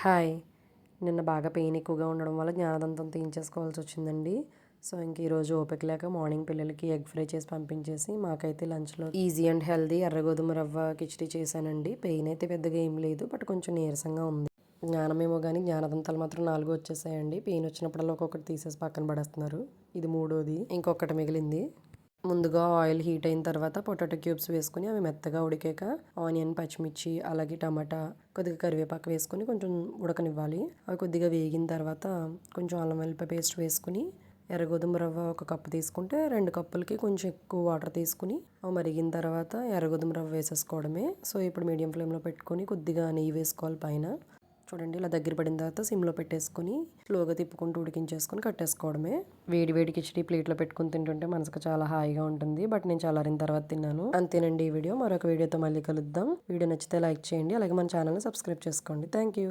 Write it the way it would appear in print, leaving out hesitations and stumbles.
Hi. నిన్న బాగా pain ఎక్కువగా ఉండడం వల్ల జ్ఞానదంతం తీయించేసుకోవాల్సి వచ్చిందండి. సో ఇంక ఈరోజు ఓపిక లేక మార్నింగ్ పిల్లలకి ఎగ్ ఫ్రై చేసి పంపించేసి మాకైతే లంచ్లో ఈజీ అండ్ హెల్దీ ఎర్రగోధుమ రవ్వ కిచిడి చేశానండి. పెయిన్ అయితే పెద్దగా ఏం లేదు, బట్ కొంచెం నీరసంగా ఉంది. జ్ఞానమేమో కానీ జ్ఞానదంతాలు మాత్రం 4 వచ్చేసాయండి. పెయిన్ వచ్చినప్పుడల్లా ఒక్కొక్కటి తీసేసి పక్కన పడేస్తున్నారు. ఇది మూడోది, ఇంకొకటి మిగిలింది. ముందుగా ఆయిల్ హీట్ అయిన తర్వాత పొటాటో క్యూబ్స్ వేసుకుని అవి మెత్తగా ఉడికాక ఆనియన్, పచ్చిమిర్చి, అలాగే టమాటా, కొద్దిగా కరివేపాకు వేసుకొని కొంచెం ఉడకనివ్వాలి. అవి కొద్దిగా వేగిన తర్వాత కొంచెం అల్లం వెల్లిపాయ పేస్ట్ వేసుకుని ఎర్రగోధుమ రవ్వ 1 కప్పు తీసుకుంటే 2 కప్పులకి కొంచెం ఎక్కువ వాటర్ తీసుకుని అవి మరిగిన తర్వాత ఎర్రగోధుమ రవ్వ వేసేసుకోవడమే. సో ఇప్పుడు మీడియం ఫ్లేమ్లో పెట్టుకొని కొద్దిగా నెయ్యి వేసుకోవాలి పైన. చూడండి, ఇలా దగ్గర పడిన తర్వాత సిమ్లో పెట్టేసుకొని స్లోగా తిప్పుకుంటూ ఉడికించేసుకొని కట్టేసుకోవడమే. వేడి వేడి కిచిడి ప్లేట్లో పెట్టుకుని తింటుంటే మనసుకు చాలా హాయిగా ఉంటుంది. బట్ నేను చల్లారిన తర్వాత తిన్నాను. అంతేనండి ఈ వీడియో. మరొక వీడియోతో మళ్ళీ కలుద్దాం. వీడియో నచ్చితే లైక్ చేయండి, అలాగే మన ఛానల్ని సబ్స్క్రైబ్ చేసుకోండి. Thank you.